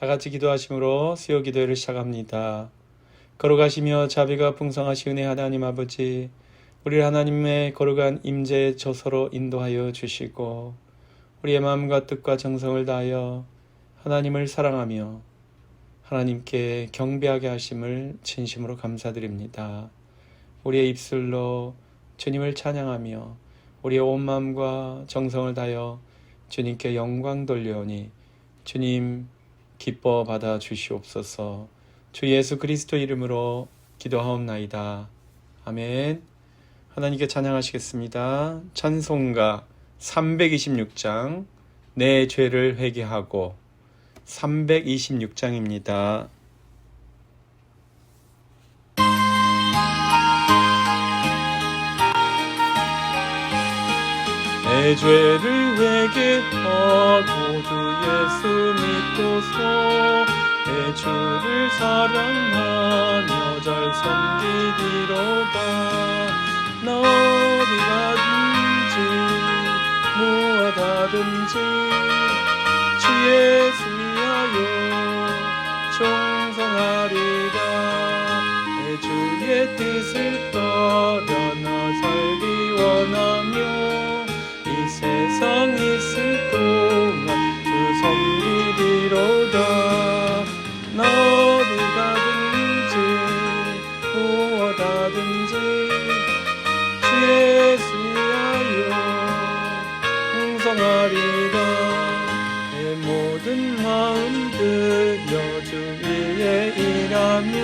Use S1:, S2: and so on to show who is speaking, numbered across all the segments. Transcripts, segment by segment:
S1: 다 같이 기도하심으로 수요 기도회를 시작합니다. 거룩하시며 자비가 풍성하신 은혜 하나님 아버지, 우리 하나님의 거룩한 임재의 저서로 인도하여 주시고 우리의 마음과 뜻과 정성을 다하여 하나님을 사랑하며 하나님께 경배하게 하심을 진심으로 감사드립니다. 우리의 입술로 주님을 찬양하며 우리의 온 마음과 정성을 다하여 주님께 영광 돌려오니 주님 기뻐 받아 주시옵소서. 주 예수 그리스도 이름으로 기도하옵나이다. 아멘. 하나님께 찬양하시겠습니다. 찬송가 326장 내 죄를 회개하고 326장입니다. 내 죄를 회개하고 주 예수 믿고서 내 주를 사랑하며 잘 섬기리로다. 나 어디 가든지 무엇하든지 주 예수 위하여 충성하리라. 내 주의 뜻을 따라 나 살기 원하며 이 세상 있을 동안 주 섬기리로다. 나 어디 가든지 무엇하든지 주 예수 위하여 충성하리라. 내 모든 마음 들여 주 위에 일하며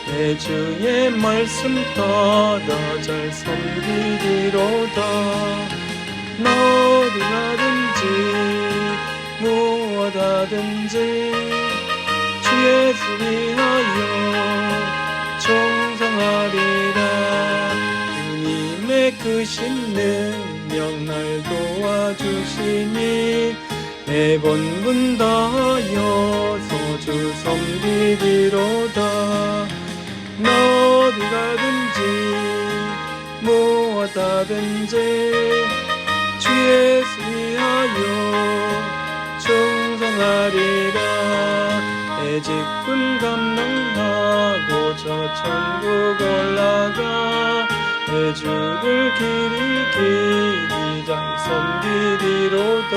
S1: 내 주의 말씀 따라 잘 섬기리로다. 나 어디 가든지 무엇하든지 주 예수 위하여 충성하리라. 주님의 크신 능력 날 도와주시니 내 본분 다하여서 주 섬기리로다. 나 어디 가든지 무엇하든지 주 예수 위하여 충성하리라. 내 직분 감당하고 저 천국 올라가 내 주를 길이 잘 섬기리로다.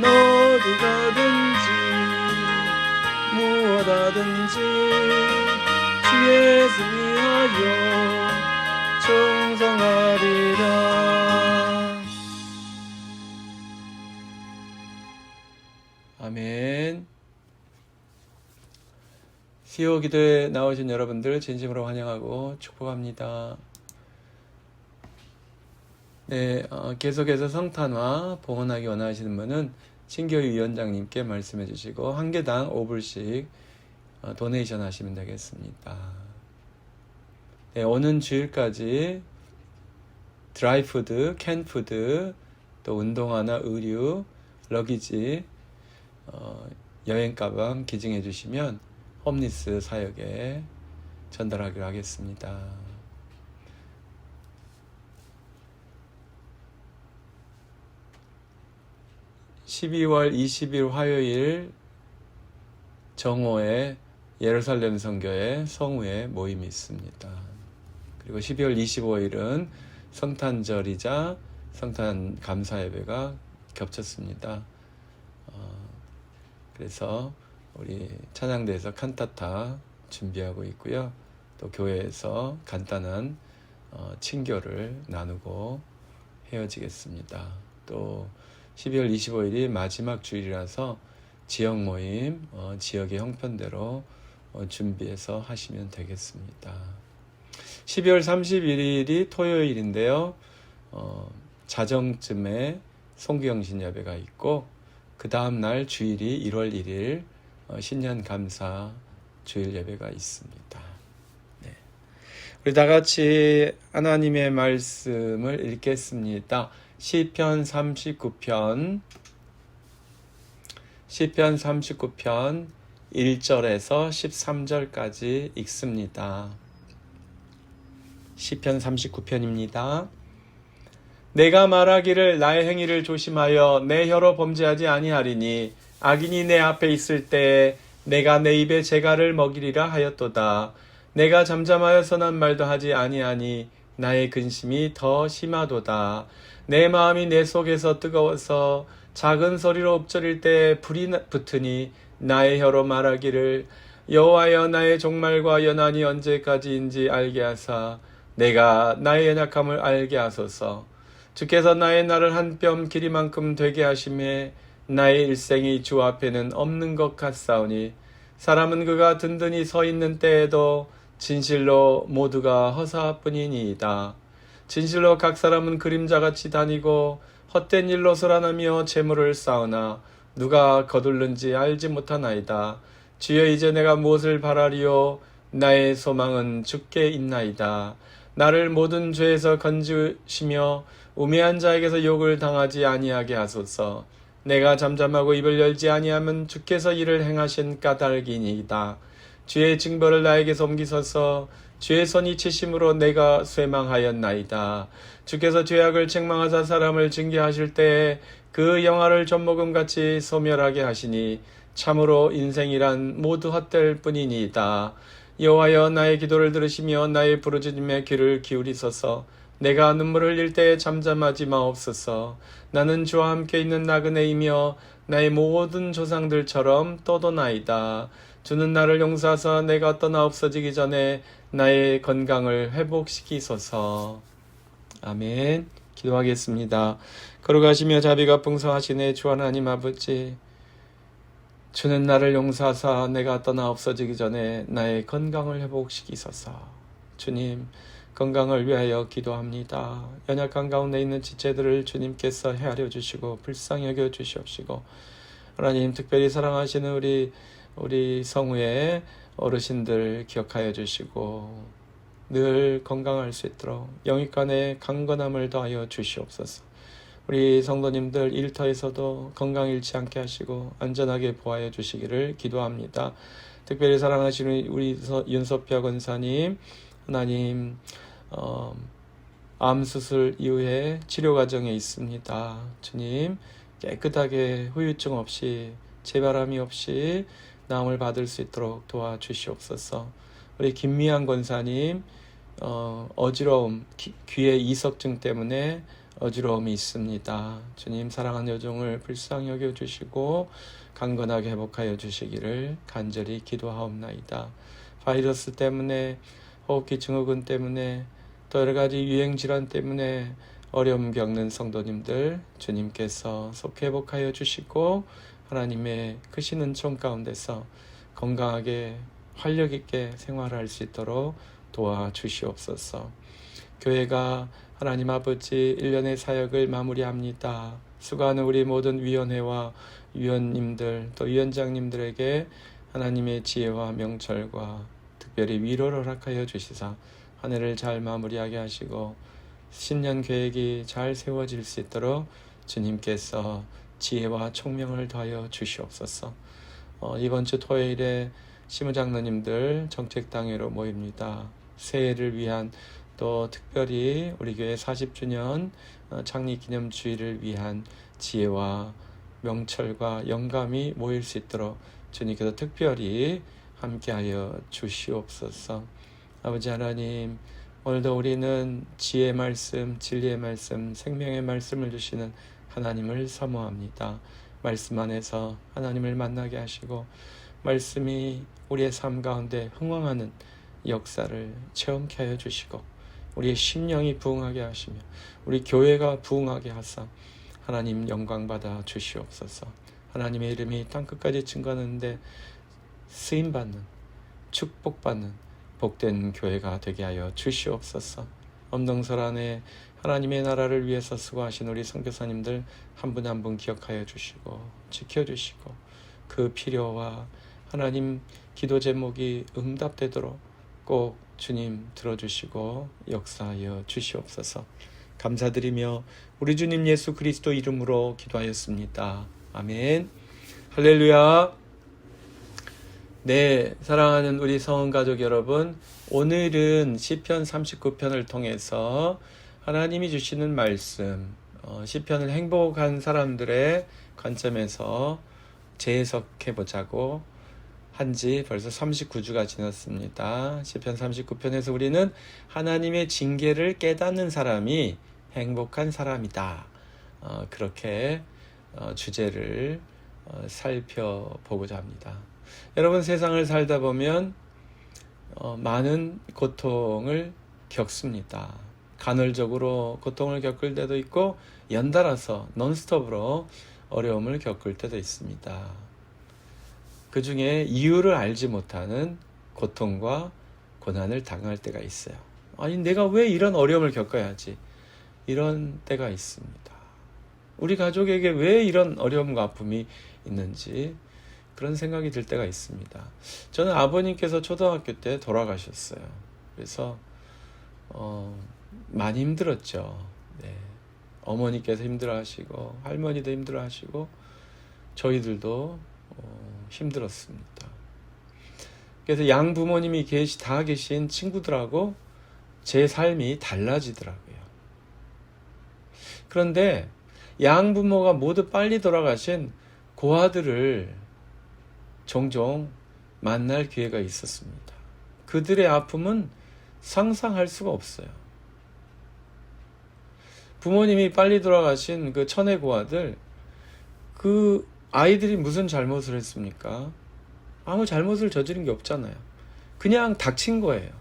S1: 나 어디 가든지 무엇하든지 주 예수 위하여 충성하리라. 아멘. 수요 기도에 나오신 여러분들 진심으로 환영하고 축복합니다. 네, 계속해서 성탄화 봉헌하기 원하시는 분은 신교회 위원장님께 말씀해 주시고 한 개당 5불씩 도네이션 하시면 되겠습니다. 네, 오는 주일까지 드라이푸드, 캔푸드, 또 운동화나 의류, 러기지, 여행가방 기증해 주시면 홈리스 사역에 전달하기로 하겠습니다. (12월 20일) 화요일 정오에 예루살렘 선교회 성우회 모임이 있습니다. 그리고 12월 25일은 성탄절이자 성탄 감사 예배가 겹쳤습니다. 그래서 우리 찬양대에서 칸타타 준비하고 있고요. 또 교회에서 간단한 친교를 나누고 헤어지겠습니다. 또 12월 25일이 마지막 주일이라서 지역 모임, 지역의 형편대로 준비해서 하시면 되겠습니다. 12월 31일이 토요일인데요. 자정쯤에 송구영신 예배가 있고 그 다음 날 주일이 1월 1일 신년 감사 주일 예배가 있습니다. 네. 우리 다 같이 하나님의 말씀을 읽겠습니다. 시편 39편 1절에서 13절까지 읽습니다. 시편 39편입니다. 내가 말하기를 나의 행위를 조심하여 내 혀로 범죄하지 아니하리니 악인이 내 앞에 있을 때 내가 내 입에 재갈을 먹이리라 하였도다. 내가 잠잠하여 선한 말도 하지 아니하니 나의 근심이 더 심하도다. 내 마음이 내 속에서 뜨거워서 작은 소리로 읊조릴 때 불이 붙으니 나의 혀로 말하기를 여호와여 나의 종말과 연한이 언제까지인지 알게 하사 내가 나의 연약함을 알게 하소서. 주께서 나의 날을 한 뼘 길이만큼 되게 하심에 나의 일생이 주 앞에는 없는 것 같사오니 사람은 그가 든든히 서 있는 때에도 진실로 모두가 허사뿐이니이다. 진실로 각 사람은 그림자같이 다니고 헛된 일로 소란하며 재물을 쌓으나 누가 거둘는지 알지 못하나이다. 주여 이제 내가 무엇을 바라리요? 나의 소망은 주께 있나이다. 나를 모든 죄에서 건지시며 우매한 자에게서 욕을 당하지 아니하게 하소서. 내가 잠잠하고 입을 열지 아니하면 주께서 이를 행하신 까닭이니이다. 주의 징벌을 나에게서 옮기소서. 주의 손이 치심으로 내가 쇠망하였나이다. 주께서 죄악을 책망하사 사람을 징계하실 때에 그 영화를 젖먹음같이 소멸하게 하시니 참으로 인생이란 모두 헛될 뿐이니이다. 여호와여 나의 기도를 들으시며 나의 부르짖음에 귀를 기울이소서. 내가 눈물을 흘릴 때에 잠잠하지 마옵소서. 나는 주와 함께 있는 나그네이며 나의 모든 조상들처럼 떠도나이다. 주는 나를 용서하사 내가 떠나 없어지기 전에 나의 건강을 회복시키소서. 아멘. 기도하겠습니다. 걸어가시며 자비가 풍성하시네 주 하나님 아버지, 주는 나를 용서하사 내가 떠나 없어지기 전에 나의 건강을 회복시키소서. 주님, 건강을 위하여 기도합니다. 연약한 가운데 있는 지체들을 주님께서 헤아려 주시고 불쌍히 여겨 주시옵시고, 하나님 특별히 사랑하시는 우리 성우의 어르신들 기억하여 주시고 늘 건강할 수 있도록 영육간의 강건함을 더하여 주시옵소서. 우리 성도님들 일터에서도 건강 잃지 않게 하시고 안전하게 보호하여 주시기를 기도합니다. 특별히 사랑하시는 우리 윤소표 권사님, 하나님 암 수술 이후에 치료 과정에 있습니다. 주님 깨끗하게 후유증 없이 재바람이 없이 나음을 받을 수 있도록 도와주시옵소서. 우리 김미양 권사님 어지러움, 귀의 이석증 때문에 어지러움이 있습니다. 주님 사랑하는 여종을 불쌍히 여겨주시고 강건하게 회복하여 주시기를 간절히 기도하옵나이다. 바이러스 때문에, 호흡기 증후군 때문에, 또 여러가지 유행질환 때문에 어려움 겪는 성도님들 주님께서 속히 회복하여 주시고 하나님의 크신 은총 가운데서 건강하게 활력 있게 생활할 수 있도록 도와주시옵소서. 교회가 하나님 아버지 1년의 사역을 마무리합니다. 수고하는 우리 모든 위원회와 위원님들 또 위원장님들에게 하나님의 지혜와 명철과 특별히 위로를 허락하여 주시사 한 해를 잘 마무리하게 하시고 신년 계획이 잘 세워질 수 있도록 주님께서 지혜와 총명을 더하여 주시옵소서. 이번 주 토요일에 시무장로님들 정책당회로 모입니다. 새해를 위한 또 특별히 우리 교회 40주년 창립기념주의를 위한 지혜와 명철과 영감이 모일 수 있도록 주님께서 특별히 함께하여 주시옵소서. 아버지 하나님, 오늘도 우리는 지혜의 말씀, 진리의 말씀, 생명의 말씀을 주시는 하나님을 사모합니다. 말씀 안에서 하나님을 만나게 하시고 말씀이 우리의 삶 가운데 흥왕하는 역사를 체험케 하여 주시고 우리의 심령이 부흥하게 하시며 우리 교회가 부흥하게 하사 하나님 영광 받아 주시옵소서. 하나님의 이름이 땅끝까지 증거하는데 쓰임받는, 축복받는 복된 교회가 되게 하여 주시옵소서. 엄동설 안에 하나님의 나라를 위해서 수고하신 우리 선교사님들 한 분 한 분 기억하여 주시고 지켜주시고 그 필요와 하나님 기도 제목이 응답되도록 꼭 주님 들어주시고 역사하여 주시옵소서. 감사드리며 우리 주님 예수 그리스도 이름으로 기도하였습니다. 아멘. 할렐루야. 네, 사랑하는 우리 성원가족 여러분, 오늘은 시편 39편을 통해서 하나님이 주시는 말씀, 시편을 행복한 사람들의 관점에서 재해석해 보자고 한지 벌써 39주가 지났습니다. 시편 39편에서 우리는 하나님의 징계를 깨닫는 사람이 행복한 사람이다. 그렇게 주제를 살펴보고자 합니다. 여러분, 세상을 살다 보면 많은 고통을 겪습니다. 간헐적으로 고통을 겪을 때도 있고 연달아서 논스톱으로 어려움을 겪을 때도 있습니다. 그 중에 이유를 알지 못하는 고통과 고난을 당할 때가 있어요. 아니, 내가 왜 이런 어려움을 겪어야 하지? 이런 때가 있습니다. 우리 가족에게 왜 이런 어려움과 아픔이 있는지 그런 생각이 들 때가 있습니다. 저는 아버님께서 초등학교 때 돌아가셨어요. 그래서 많이 힘들었죠. 네. 어머니께서 힘들어하시고 할머니도 힘들어하시고 저희들도 힘들었습니다. 그래서 양부모님이 다 계신 친구들하고 제 삶이 달라지더라고요. 그런데 양부모가 모두 빨리 돌아가신 고아들을 종종 만날 기회가 있었습니다. 그들의 아픔은 상상할 수가 없어요. 부모님이 빨리 돌아가신 그 천의 고아들, 그 아이들이 무슨 잘못을 했습니까? 아무 잘못을 저지른 게 없잖아요. 그냥 닥친 거예요.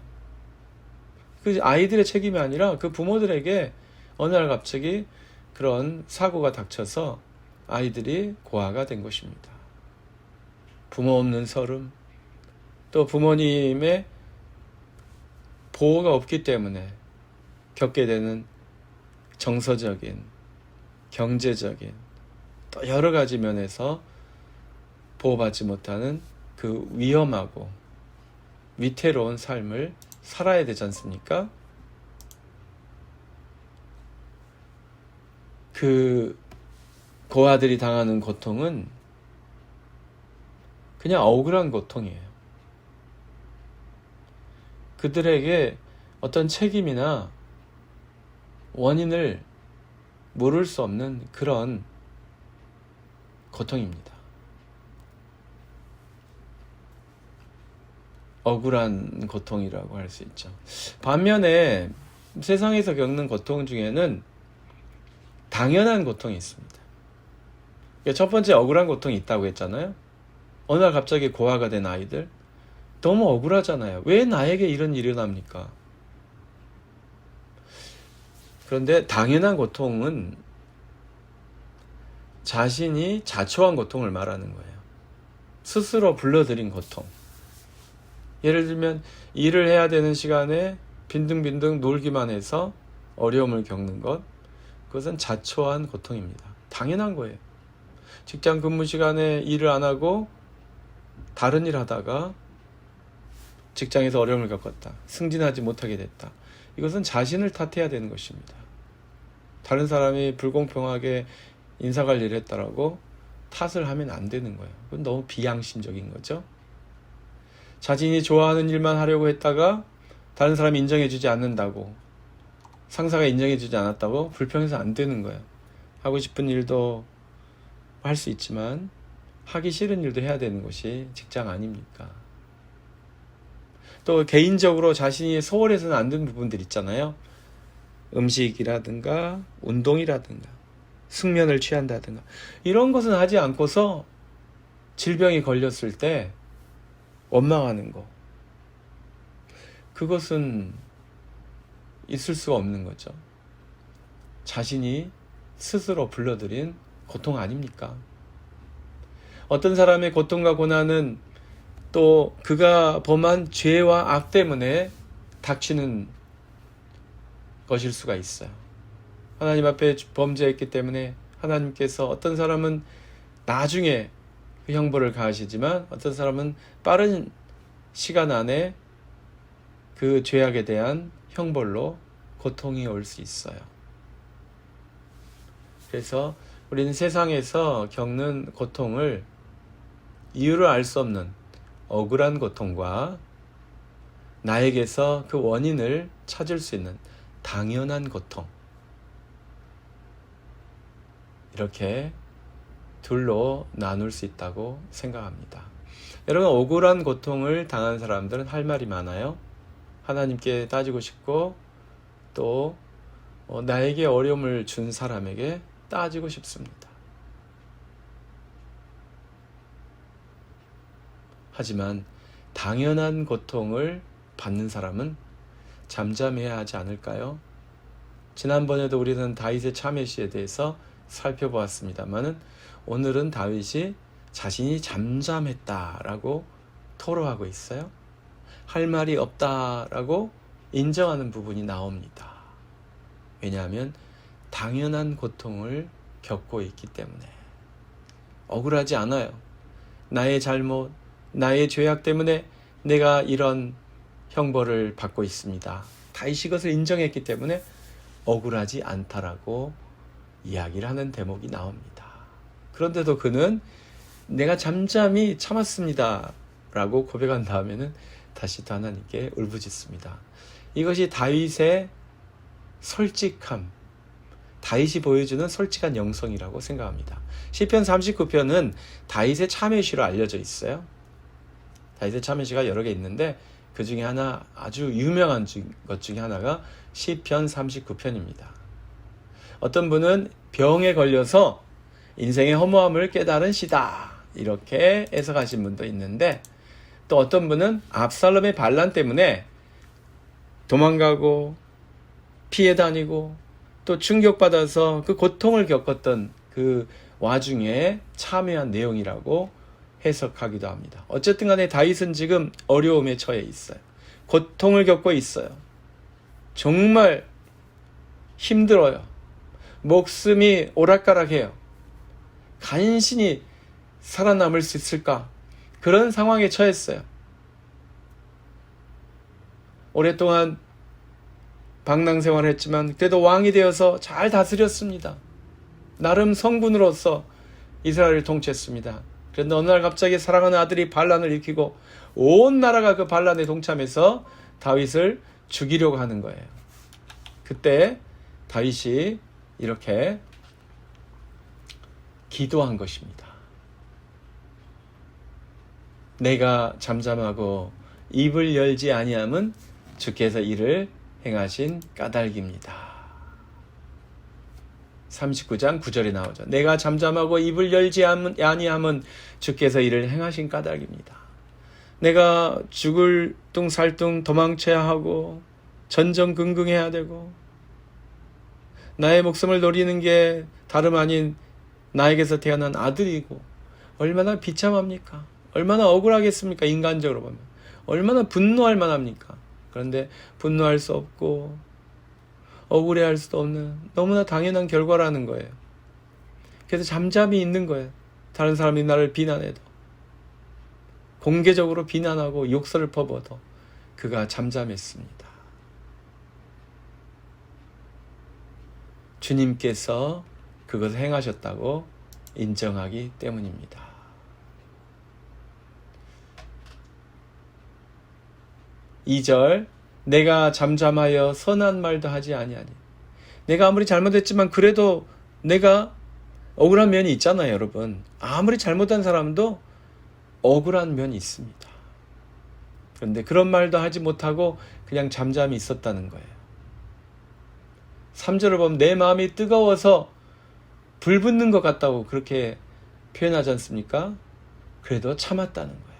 S1: 그 아이들의 책임이 아니라 그 부모들에게 어느 날 갑자기 그런 사고가 닥쳐서 아이들이 고아가 된 것입니다. 부모 없는 서름, 또 부모님의 보호가 없기 때문에 겪게 되는 정서적인, 경제적인, 또 여러 가지 면에서 보호받지 못하는 그 위험하고 위태로운 삶을 살아야 되지 않습니까? 그 고아들이 당하는 고통은 그냥 억울한 고통이에요. 그들에게 어떤 책임이나 원인을 모를 수 없는 그런 고통입니다. 억울한 고통이라고 할 수 있죠. 반면에 세상에서 겪는 고통 중에는 당연한 고통이 있습니다. 첫 번째 억울한 고통이 있다고 했잖아요. 어느 날 갑자기 고아가 된 아이들, 너무 억울하잖아요. 왜 나에게 이런 일이 일어납니까? 그런데 당연한 고통은 자신이 자초한 고통을 말하는 거예요. 스스로 불러들인 고통. 예를 들면 일을 해야 되는 시간에 빈둥빈둥 놀기만 해서 어려움을 겪는 것, 그것은 자초한 고통입니다. 당연한 거예요. 직장 근무 시간에 일을 안 하고 다른 일 하다가 직장에서 어려움을 겪었다. 승진하지 못하게 됐다. 이것은 자신을 탓해야 되는 것입니다. 다른 사람이 불공평하게 인사관리를 했다라고 탓을 하면 안 되는 거예요. 그건 너무 비양심적인 거죠. 자신이 좋아하는 일만 하려고 했다가 다른 사람이 인정해주지 않는다고, 상사가 인정해주지 않았다고 불평해서 안 되는 거예요. 하고 싶은 일도 할 수 있지만 하기 싫은 일도 해야 되는 것이 직장 아닙니까? 또 개인적으로 자신이 소홀해서는 안 되는 부분들 있잖아요. 음식이라든가 운동이라든가 숙면을 취한다든가 이런 것은 하지 않고서 질병이 걸렸을 때 원망하는 거, 그것은 있을 수가 없는 거죠. 자신이 스스로 불러들인 고통 아닙니까? 어떤 사람의 고통과 고난은 또 그가 범한 죄와 악 때문에 닥치는 것일 수가 있어요. 하나님 앞에 범죄했기 때문에 하나님께서 어떤 사람은 나중에 그 형벌을 가하시지만 어떤 사람은 빠른 시간 안에 그 죄악에 대한 형벌로 고통이 올 수 있어요. 그래서 우리는 세상에서 겪는 고통을 이유를 알 수 없는 억울한 고통과 나에게서 그 원인을 찾을 수 있는 당연한 고통, 이렇게 둘로 나눌 수 있다고 생각합니다. 여러분, 억울한 고통을 당한 사람들은 할 말이 많아요. 하나님께 따지고 싶고 또 나에게 어려움을 준 사람에게 따지고 싶습니다. 하지만 당연한 고통을 받는 사람은 잠잠해야 하지 않을까요? 지난번에도 우리는 다윗의 참회시에 대해서 살펴보았습니다만 오늘은 다윗이 자신이 잠잠했다라고 토로하고 있어요. 할 말이 없다라고 인정하는 부분이 나옵니다. 왜냐하면 당연한 고통을 겪고 있기 때문에 억울하지 않아요. 나의 잘못, 나의 죄악 때문에 내가 이런 형벌을 받고 있습니다. 다윗이 그것을 인정했기 때문에 억울하지 않다라고 이야기를 하는 대목이 나옵니다. 그런데도 그는 내가 잠잠히 참았습니다 라고 고백한 다음에는 다시 또 하나님께 울부짖습니다. 이것이 다윗의 솔직함, 다윗이 보여주는 솔직한 영성이라고 생각합니다. 시편 39편은 다윗의 참회시로 알려져 있어요. 다윗의 참회시가 여러 개 있는데 그 중에 하나 아주 유명한 것 중에 하나가 시편 39편입니다. 어떤 분은 병에 걸려서 인생의 허무함을 깨달은 시다 이렇게 해석하신 분도 있는데, 또 어떤 분은 압살롬의 반란 때문에 도망가고 피해 다니고 또 충격받아서 그 고통을 겪었던 그 와중에 참여한 내용이라고 해석하기도 합니다. 어쨌든 간에 다윗은 지금 어려움에 처해 있어요. 고통을 겪고 있어요. 정말 힘들어요. 목숨이 오락가락해요. 간신히 살아남을 수 있을까? 그런 상황에 처했어요. 오랫동안 방랑 생활을 했지만 그래도 왕이 되어서 잘 다스렸습니다. 나름 성군으로서 이스라엘을 통치했습니다. 그런데 어느 날 갑자기 사랑하는 아들이 반란을 일으키고 온 나라가 그 반란에 동참해서 다윗을 죽이려고 하는 거예요. 그때 다윗이 이렇게 기도한 것입니다. 내가 잠잠하고 입을 열지 아니함은 주께서 이를 행하신 까닭입니다. 39장 9절에 나오죠. 내가 잠잠하고 입을 열지 아니함은 주께서 이를 행하신 까닭입니다. 내가 죽을 뚱살뚱 도망쳐야 하고 전전긍긍해야 되고 나의 목숨을 노리는 게 다름 아닌 나에게서 태어난 아들이고 얼마나 비참합니까? 얼마나 억울하겠습니까? 인간적으로 보면 얼마나 분노할 만합니까? 그런데 분노할 수 없고 억울해할 수도 없는 너무나 당연한 결과라는 거예요. 그래서 잠잠히 있는 거예요. 다른 사람이 나를 비난해도 공개적으로 비난하고 욕설을 퍼부어도 그가 잠잠했습니다. 주님께서 그것을 행하셨다고 인정하기 때문입니다. 2절 내가 잠잠하여 선한 말도 하지 아니하니. 내가 아무리 잘못했지만 그래도 내가 억울한 면이 있잖아요, 여러분. 아무리 잘못한 사람도 억울한 면이 있습니다. 그런데 그런 말도 하지 못하고 그냥 잠잠히 있었다는 거예요. 3절을 보면 내 마음이 뜨거워서 불 붙는 것 같다고 그렇게 표현하지 않습니까? 그래도 참았다는 거예요.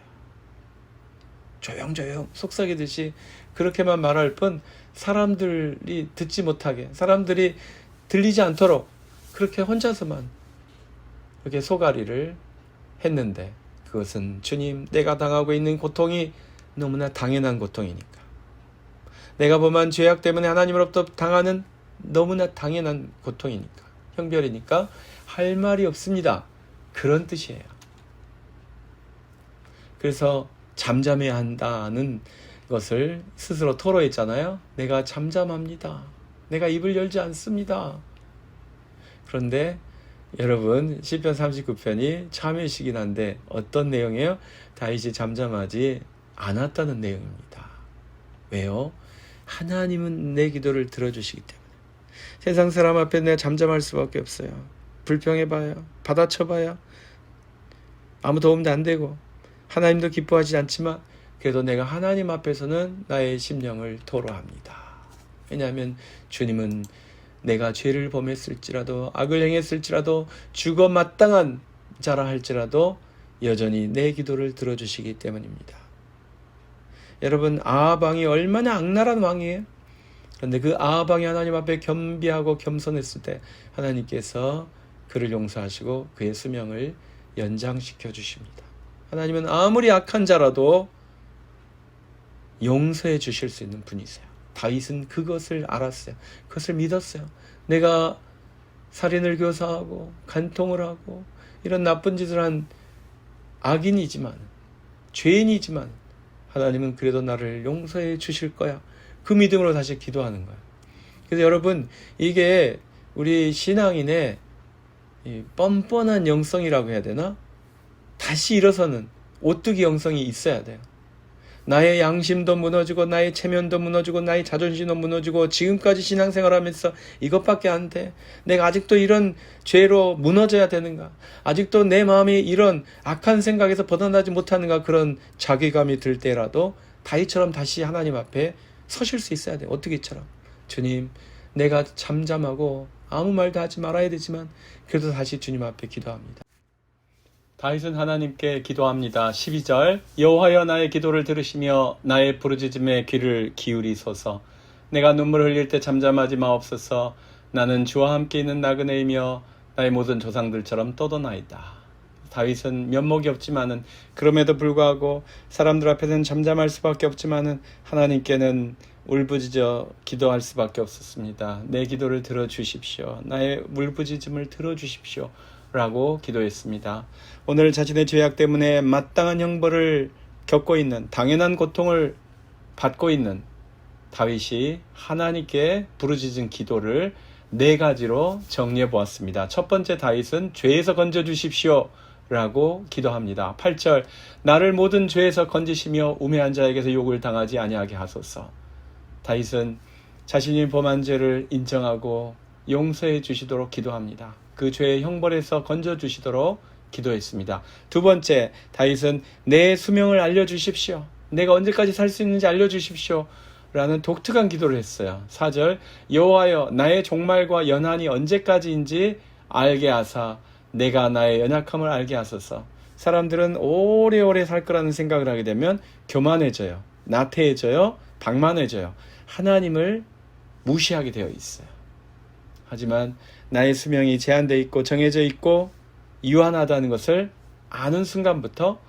S1: 조용조용 속삭이듯이 그렇게만 말할 뿐 사람들이 듣지 못하게, 사람들이 들리지 않도록 그렇게 혼자서만 이렇게 소가리를 했는데, 그것은 주님, 내가 당하고 있는 고통이 너무나 당연한 고통이니까, 내가 범한 죄악 때문에 하나님으로부터 당하는 너무나 당연한 고통이니까, 형벌이니까 할 말이 없습니다. 그런 뜻이에요. 그래서 잠잠해야 한다는 것을 스스로 토로했잖아요. 내가 잠잠합니다. 내가 입을 열지 않습니다. 그런데 여러분, 시편 39편이 참회시긴 한데 어떤 내용이에요? 다윗이 잠잠하지 않았다는 내용입니다. 왜요? 하나님은 내 기도를 들어주시기 때문에. 세상 사람 앞에 내가 잠잠할 수밖에 없어요. 불평해봐야, 받아쳐봐야 아무 도움도 안 되고 하나님도 기뻐하지 않지만 그래도 내가 하나님 앞에서는 나의 심령을 토로합니다. 왜냐하면 주님은 내가 죄를 범했을지라도 악을 행했을지라도 죽어 마땅한 자라 할지라도 여전히 내 기도를 들어주시기 때문입니다. 여러분, 아합 왕이 얼마나 악랄한 왕이에요? 그런데 그 아합 왕이 하나님 앞에 겸비하고 겸손했을 때 하나님께서 그를 용서하시고 그의 수명을 연장시켜 주십니다. 하나님은 아무리 악한 자라도 용서해 주실 수 있는 분이세요. 다윗은 그것을 알았어요. 그것을 믿었어요. 내가 살인을 교사하고 간통을 하고 이런 나쁜 짓을 한 악인이지만, 죄인이지만 하나님은 그래도 나를 용서해 주실 거야. 그 믿음으로 다시 기도하는 거예요. 그래서 여러분, 이게 우리 신앙인의 이 뻔뻔한 영성이라고 해야 되나? 다시 일어서는 오뚜기 영성이 있어야 돼요. 나의 양심도 무너지고 나의 체면도 무너지고 나의 자존심도 무너지고 지금까지 신앙생활하면서 이것밖에 안 돼. 내가 아직도 이런 죄로 무너져야 되는가? 아직도 내 마음이 이런 악한 생각에서 벗어나지 못하는가? 그런 자괴감이 들 때라도 다윗처럼 다시 하나님 앞에 서실 수 있어야 돼. 어떻게처럼? 주님, 내가 잠잠하고 아무 말도 하지 말아야 되지만 그래도 다시 주님 앞에 기도합니다. 다윗은 하나님께 기도합니다. 12절 여호와여 나의 기도를 들으시며 나의 부르짖음에 귀를 기울이소서. 내가 눈물을 흘릴 때 잠잠하지 마옵소서. 나는 주와 함께 있는 나그네이며 나의 모든 조상들처럼 떠도나이다. 다윗은 면목이 없지만은 그럼에도 불구하고 사람들 앞에서는 잠잠할 수밖에 없지만은 하나님께는 울부짖어 기도할 수밖에 없었습니다. 내 기도를 들어주십시오. 나의 울부짖음을 들어주십시오. 라고 기도했습니다. 오늘 자신의 죄악 때문에 마땅한 형벌을 겪고 있는, 당연한 고통을 받고 있는 다윗이 하나님께 부르짖은 기도를 4가지로 정리해 보았습니다. 첫 번째, 다윗은 죄에서 건져주십시오 라고 기도합니다. 8절 나를 모든 죄에서 건지시며 우매한 자에게서 욕을 당하지 아니하게 하소서. 다윗은 자신이 범한 죄를 인정하고 용서해 주시도록 기도합니다. 그 죄의 형벌에서 건져주시도록 기도했습니다. 두 번째, 다윗은 내 수명을 알려주십시오. 내가 언제까지 살 수 있는지 알려주십시오 라는 독특한 기도를 했어요. 4절 여호와여 나의 종말과 연한이 언제까지인지 알게 하사 내가 나의 연약함을 알게 하소서. 사람들은 오래오래 살 거라는 생각을 하게 되면 교만해져요. 나태해져요. 방만해져요. 하나님을 무시하게 되어 있어요. 하지만 나의 수명이 제한되어 있고 정해져 있고 유한하다는 것을 아는 순간부터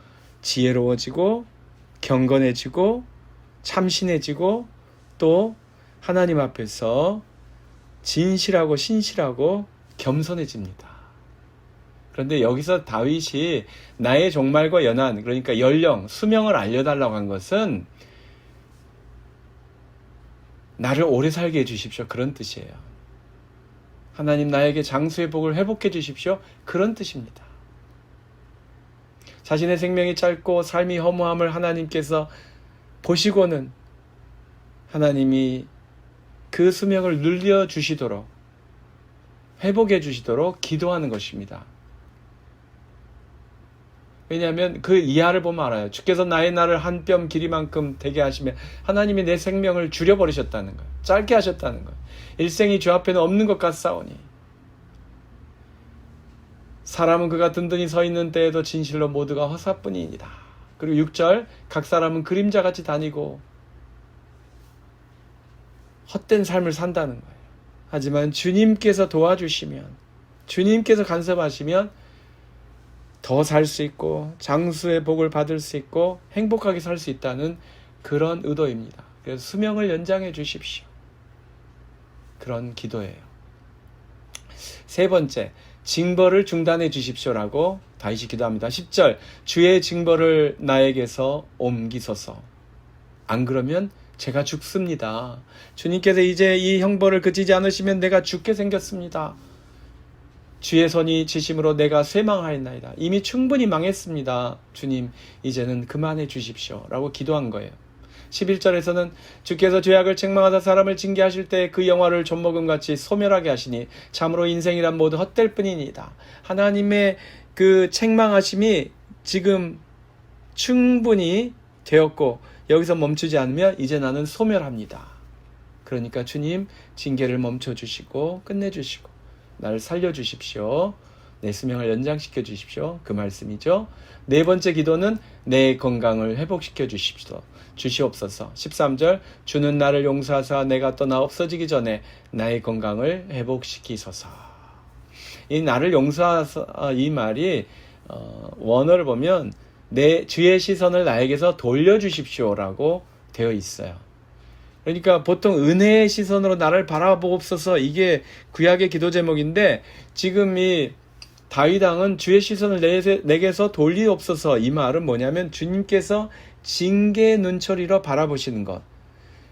S1: 지혜로워지고 경건해지고 참신해지고 또 하나님 앞에서 진실하고 신실하고 겸손해집니다. 그런데 여기서 다윗이 나의 종말과 연한, 그러니까 연령, 수명을 알려달라고 한 것은 나를 오래 살게 해주십시오. 그런 뜻이에요. 하나님 나에게 장수의 복을 회복해 주십시오. 그런 뜻입니다. 자신의 생명이 짧고 삶이 허무함을 하나님께서 보시고는 하나님이 그 수명을 늘려주시도록 회복해 주시도록 기도하는 것입니다. 왜냐하면 그 이하를 보면 알아요. 주께서 나의 날을 한 뼘 길이만큼 되게 하시면 하나님이 내 생명을 줄여버리셨다는 거예요. 짧게 하셨다는 거예요. 일생이 주 앞에는 없는 것 같사오니 사람은 그가 든든히 서 있는 때에도 진실로 모두가 허사뿐이니라. 그리고 6절 각 사람은 그림자같이 다니고 헛된 삶을 산다는 거예요. 하지만 주님께서 도와주시면, 주님께서 간섭하시면 더 살 수 있고 장수의 복을 받을 수 있고 행복하게 살 수 있다는 그런 의도입니다. 그래서 수명을 연장해 주십시오. 그런 기도예요. 세 번째, 징벌을 중단해 주십시오라고 다윗이 기도합니다. 10절 주의 징벌을 나에게서 옮기소서. 안 그러면 제가 죽습니다. 주님께서 이제 이 형벌을 그치지 않으시면 내가 죽게 생겼습니다. 주의 손이 지심으로 내가 쇠망하였나이다. 이미 충분히 망했습니다. 주님, 이제는 그만해 주십시오. 라고 기도한 거예요. 11절에서는 주께서 죄악을 책망하사 사람을 징계하실 때 그 영화를 좀먹음같이 소멸하게 하시니 참으로 인생이란 모두 헛될 뿐이니이다. 하나님의 그 책망하심이 지금 충분히 되었고 여기서 멈추지 않으면 이제 나는 소멸합니다. 그러니까 주님 징계를 멈춰주시고 끝내주시고 나를 살려주십시오. 내 수명을 연장시켜 주십시오. 그 말씀이죠. 네 번째 기도는 내 건강을 회복시켜 주시옵소서. 13절 주는 나를 용서하사 내가 떠나 없어지기 전에 나의 건강을 회복시키소서. 이 나를 용서하사 이 말이 원어를 보면 내 주의 시선을 나에게서 돌려주십시오라고 되어 있어요. 그러니까 보통 은혜의 시선으로 나를 바라보옵소서 이게 구약의 기도 제목인데 지금 이 다윗 왕은 주의 시선을 내게서 돌리옵소서 이 말은 뭐냐면 주님께서 징계 눈초리로 바라보시는 것,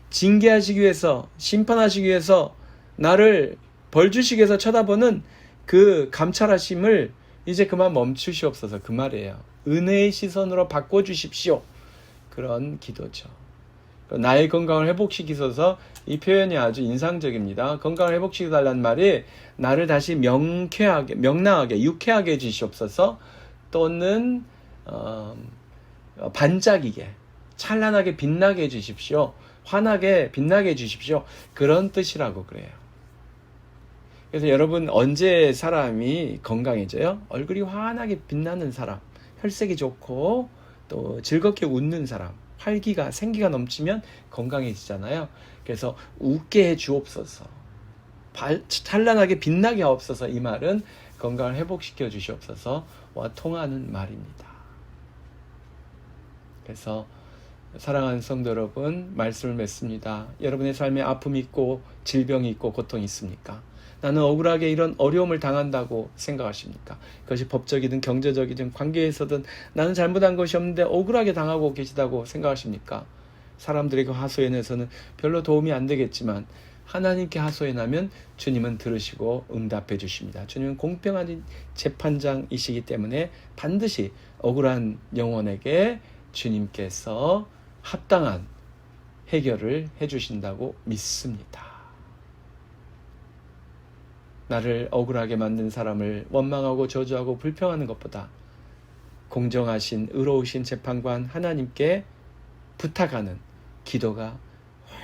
S1: 징계하시기 위해서 심판하시기 위해서 나를 벌 주시기 위해서 쳐다보는 그 감찰하심을 이제 그만 멈추시옵소서 그 말이에요. 은혜의 시선으로 바꿔주십시오. 그런 기도죠. 나의 건강을 회복시키소서 이 표현이 아주 인상적입니다. 건강을 회복시켜달라는 말이 나를 다시 명쾌하게, 명랑하게, 유쾌하게 해주시옵소서 또는 반짝이게, 찬란하게 빛나게 해주십시오. 환하게 빛나게 해주십시오. 그런 뜻이라고 그래요. 그래서 여러분 언제 사람이 건강해져요? 얼굴이 환하게 빛나는 사람, 혈색이 좋고 또 즐겁게 웃는 사람, 활기가 생기가 넘치면 건강해지잖아요. 그래서 웃게 해 주옵소서. 찬란하게 빛나게 하옵소서. 이 말은 건강을 회복시켜 주시옵소서와 통하는 말입니다. 그래서 사랑하는 성도 여러분, 말씀을 맺습니다. 여러분의 삶에 아픔이 있고 질병이 있고 고통이 있습니까? 나는 억울하게 이런 어려움을 당한다고 생각하십니까? 그것이 법적이든 경제적이든 관계에서든 나는 잘못한 것이 없는데 억울하게 당하고 계시다고 생각하십니까? 사람들에게 하소연해서는 별로 도움이 안 되겠지만 하나님께 하소연하면 주님은 들으시고 응답해 주십니다. 주님은 공평한 재판장이시기 때문에 반드시 억울한 영혼에게 주님께서 합당한 해결을 해주신다고 믿습니다. 나를 억울하게 만든 사람을 원망하고 저주하고 불평하는 것보다 공정하신 의로우신 재판관 하나님께 부탁하는 기도가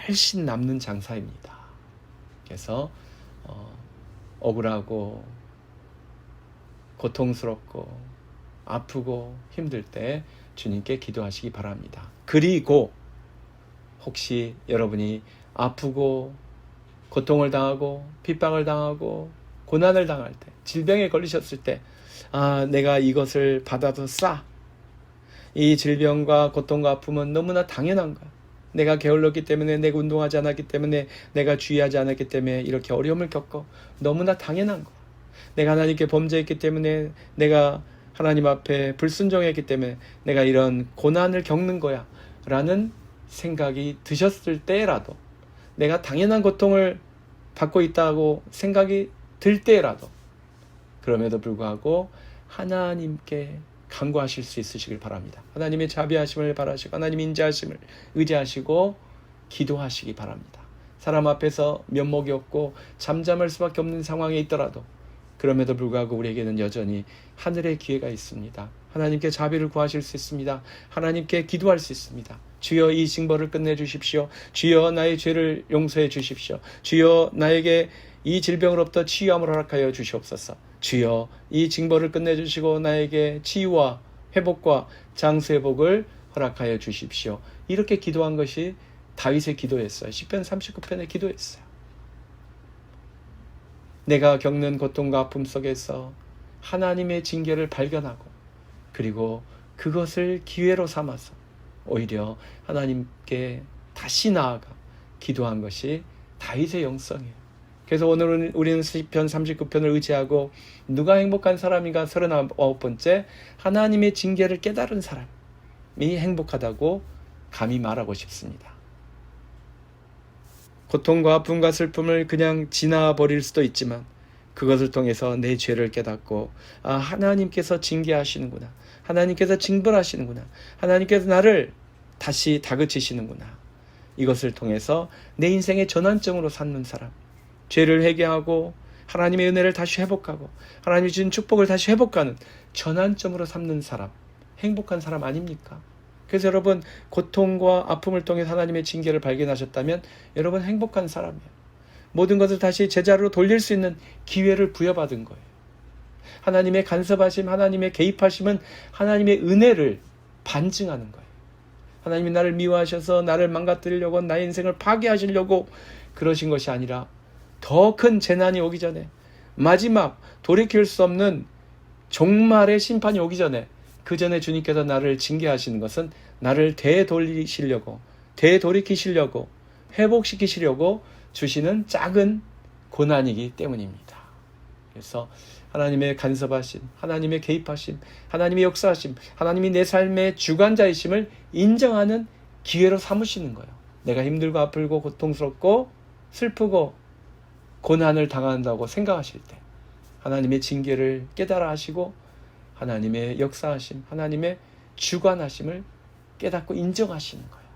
S1: 훨씬 남는 장사입니다. 그래서 억울하고 고통스럽고 아프고 힘들 때 주님께 기도하시기 바랍니다. 그리고 혹시 여러분이 아프고 고통을 당하고 핍박을 당하고 고난을 당할 때 질병에 걸리셨을 때 내가 이것을 받아서 이 질병과 고통과 아픔은 너무나 당연한 거야. 내가 게을렀기 때문에 내가 운동하지 않았기 때문에 내가 주의하지 않았기 때문에 이렇게 어려움을 겪어 너무나 당연한 거야. 내가 하나님께 범죄했기 때문에 내가 하나님 앞에 불순종했기 때문에 내가 이런 고난을 겪는 거야 라는 생각이 드셨을 때라도 내가 당연한 고통을 받고 있다고 생각이 들 때라도 그럼에도 불구하고 하나님께 간구하실 수 있으시길 바랍니다. 하나님의 자비하심을 바라시고 하나님의 인자하심을 의지하시고 기도하시기 바랍니다. 사람 앞에서 면목이 없고 잠잠할 수밖에 없는 상황에 있더라도 그럼에도 불구하고 우리에게는 여전히 하늘의 기회가 있습니다. 하나님께 자비를 구하실 수 있습니다. 하나님께 기도할 수 있습니다. 주여 이 징벌을 끝내주십시오. 주여 나의 죄를 용서해 주십시오. 주여 나에게 이 질병으로부터 치유함을 허락하여 주시옵소서. 주여 이 징벌을 끝내주시고 나에게 치유와 회복과 장수회복을 허락하여 주십시오. 이렇게 기도한 것이 다윗의 기도였어요. 시편 39편의 기도였어요. 내가 겪는 고통과 아픔 속에서 하나님의 징계를 발견하고 그리고 그것을 기회로 삼아서 오히려 하나님께 다시 나아가 기도한 것이 다윗의 영성이에요. 그래서 오늘은 우리는 시편 39편을 의지하고 누가 행복한 사람인가 39번째 하나님의 징계를 깨달은 사람이 행복하다고 감히 말하고 싶습니다. 고통과 아픔과 슬픔을 그냥 지나버릴 수도 있지만 그것을 통해서 내 죄를 깨닫고 하나님께서 징계하시는구나. 하나님께서 징벌하시는구나. 하나님께서 나를 다시 다그치시는구나. 이것을 통해서 내 인생의 전환점으로 삼는 사람. 죄를 회개하고 하나님의 은혜를 다시 회복하고 하나님이 주신 축복을 다시 회복하는 전환점으로 삼는 사람. 행복한 사람 아닙니까? 그래서 여러분 고통과 아픔을 통해 하나님의 징계를 발견하셨다면 여러분 행복한 사람이에요. 모든 것을 다시 제자리로 돌릴 수 있는 기회를 부여받은 거예요. 하나님의 간섭하심, 하나님의 개입하심은 하나님의 은혜를 반증하는 거예요. 하나님이 나를 미워하셔서 나를 망가뜨리려고 나의 인생을 파괴하시려고 그러신 것이 아니라 더 큰 재난이 오기 전에 마지막 돌이킬 수 없는 종말의 심판이 오기 전에 그 전에 주님께서 나를 징계하시는 것은 나를 되돌리시려고 되돌이키시려고 회복시키시려고 주시는 작은 고난이기 때문입니다. 그래서 하나님의 간섭하심, 하나님의 개입하심, 하나님의 역사하심, 하나님이 내 삶의 주관자이심을 인정하는 기회로 삼으시는 거예요. 내가 힘들고 아프고 고통스럽고 슬프고 고난을 당한다고 생각하실 때 하나님의 징계를 깨달아 하시고 하나님의 역사하심, 하나님의 주관하심을 깨닫고 인정하시는 거예요.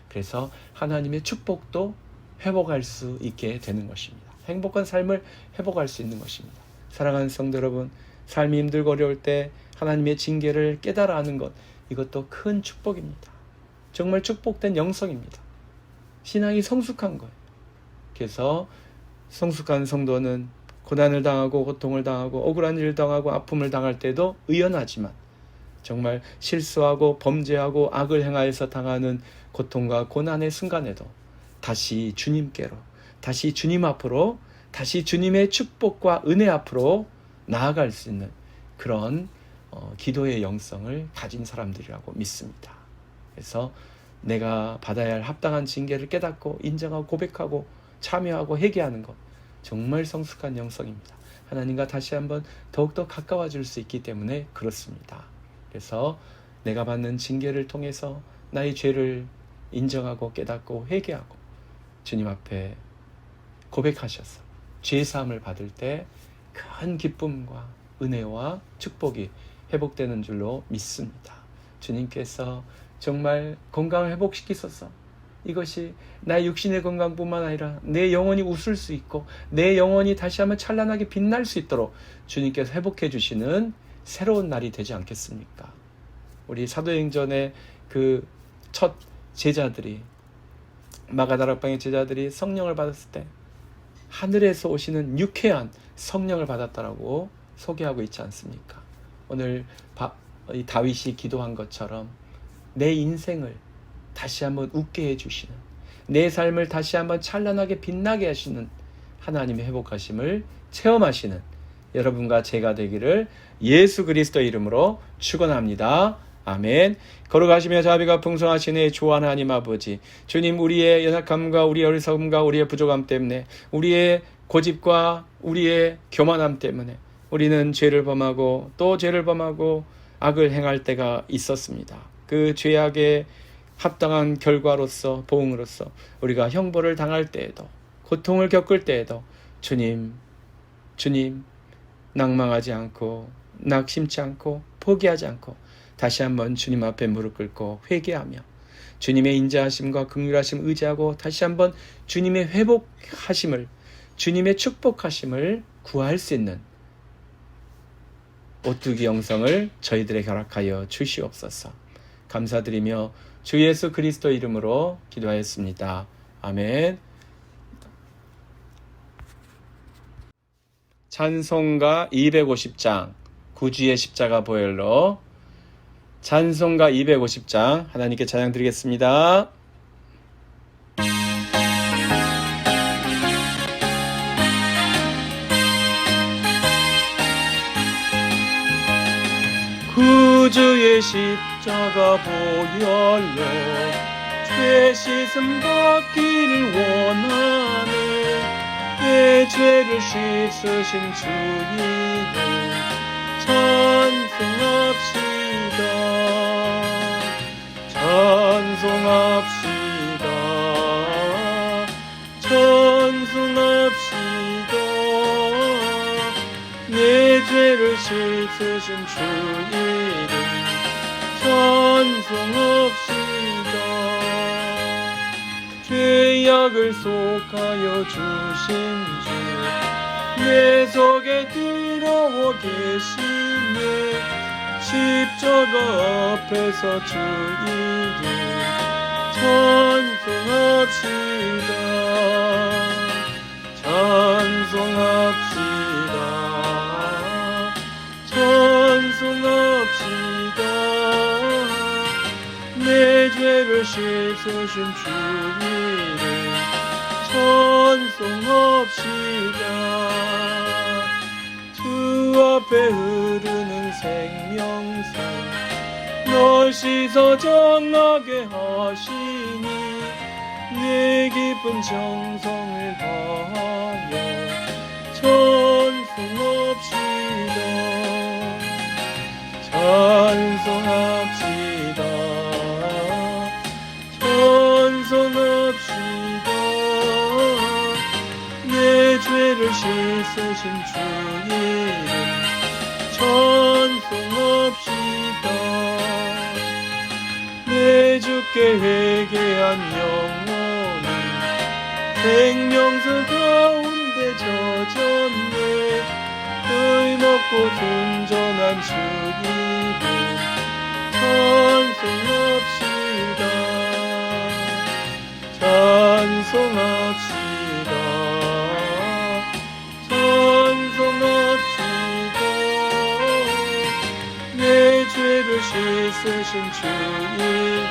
S1: 그래서 하나님의 축복도 회복할 수 있게 되는 것입니다. 행복한 삶을 회복할 수 있는 것입니다. 사랑하는 성도 여러분, 삶이 힘들고 어려울 때 하나님의 징계를 깨달아 하는 것, 이것도 큰 축복입니다. 정말 축복된 영성입니다. 신앙이 성숙한 거예요. 그래서 성숙한 성도는 고난을 당하고 고통을 당하고 억울한 일을 당하고 아픔을 당할 때도 의연하지만 정말 실수하고 범죄하고 악을 행하여서 당하는 고통과 고난의 순간에도 다시 주님께로, 다시 주님 앞으로, 다시 주님의 축복과 은혜 앞으로 나아갈 수 있는 그런 기도의 영성을 가진 사람들이라고 믿습니다. 그래서 내가 받아야 할 합당한 징계를 깨닫고 인정하고 고백하고 참여하고 회개하는 것, 정말 성숙한 영성입니다. 하나님과 다시 한번 더욱더 가까워질 수 있기 때문에 그렇습니다. 그래서 내가 받는 징계를 통해서 나의 죄를 인정하고 깨닫고 회개하고 주님 앞에 고백하셔서 죄사함을 받을 때 큰 기쁨과 은혜와 축복이 회복되는 줄로 믿습니다. 주님께서 정말 건강을 회복시키소서. 이것이 나의 육신의 건강뿐만 아니라 내 영혼이 웃을 수 있고 내 영혼이 다시 한번 찬란하게 빛날 수 있도록 주님께서 회복해 주시는 새로운 날이 되지 않겠습니까? 우리 사도행전의 그 첫 제자들이, 마가다락방의 제자들이 성령을 받았을 때 하늘에서 오시는 유쾌한 성령을 받았다라고 소개하고 있지 않습니까? 오늘 이 다윗이 기도한 것처럼 내 인생을 다시 한번 웃게 해주시는, 내 삶을 다시 한번 찬란하게 빛나게 하시는 하나님의 회복하심을 체험하시는 여러분과 제가 되기를 예수 그리스도의 이름으로 축원합니다. 아멘. 걸어가시며 자비가 풍성하시네 주 하나님 아버지, 주님, 우리의 연약함과 우리의 어리석음과 우리의 부족함 때문에, 우리의 고집과 우리의 교만함 때문에 우리는 죄를 범하고 또 죄를 범하고 악을 행할 때가 있었습니다. 그 죄악의 합당한 결과로서, 보응으로서 우리가 형벌을 당할 때에도, 고통을 겪을 때에도 주님 낭망하지 않고 낙심치 않고 포기하지 않고 다시 한번 주님 앞에 무릎 꿇고 회개하며 주님의 인자하심과 긍휼하심 의지하고 다시 한번 주님의 회복하심을, 주님의 축복하심을 구할 수 있는 오뚜기 영성을 저희들에게 허락하여 주시옵소서. 감사드리며 주 예수 그리스도 이름으로 기도하였습니다. 아멘. 찬송가 250장 구주의 십자가 보혈로, 찬송가 250장 하나님께 찬양 드리겠습니다. 구주의 십자가 보혈로 죄 씻음 받기를 원하네. 내 죄를 씻으신 주 이름 찬송합시다. 찬송합시다. 찬송합시다. 내 죄를 씻으신 주 이름 찬송합시다. 죄악을 속하여 주신 주 내 속에 들어오 계시네. 십자가 앞에서 주 이름 찬송합시다. 찬송합시다. 찬송합시다. 내 죄를 씻으신 주 이름 찬송합시다. 주 앞에 흐르는 생명수 널 씻어 정하게 하시니 내 깊은 정성을 다하여 찬송합시다. 찬송합시다. 찬송합시다. 내 죄를 씻으신 주 이름 찬송합시다. 내 주께 회개한 영혼은 생명수 가운데 젖었네. 의롭고 순전한 주 이름 찬송합시다. 찬송합시다. 찬송합시다. 내 죄를 씻으신 주 이름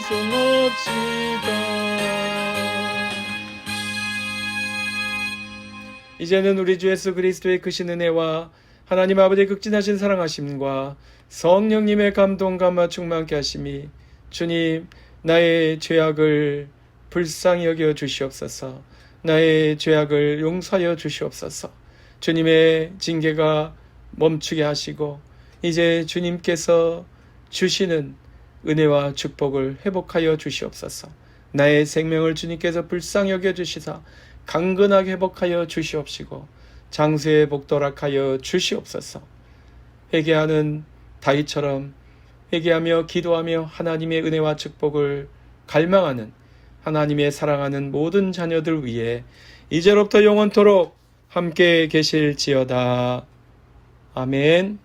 S1: 찬송합시다. 이제는 우리 주 예수 그리스도의 크신 은혜와 하나님 아버지의 극진하신 사랑하심과 성령님의 감동 감화 충만케 하심이 주님 나의 죄악을 불쌍히 여겨 주시옵소서. 나의 죄악을 용서하여 주시옵소서. 주님의 징계가 멈추게 하시고 이제 주님께서 주시는 은혜와 축복을 회복하여 주시옵소서. 나의 생명을 주님께서 불쌍히 여겨 주시사 강건하게 회복하여 주시옵시고 장수의 복도락하여 주시옵소서. 회개하는 다윗처럼 회개하며 기도하며 하나님의 은혜와 축복을 갈망하는 하나님의 사랑하는 모든 자녀들 위해 이제로부터 영원토록 함께 계실지어다. 아멘.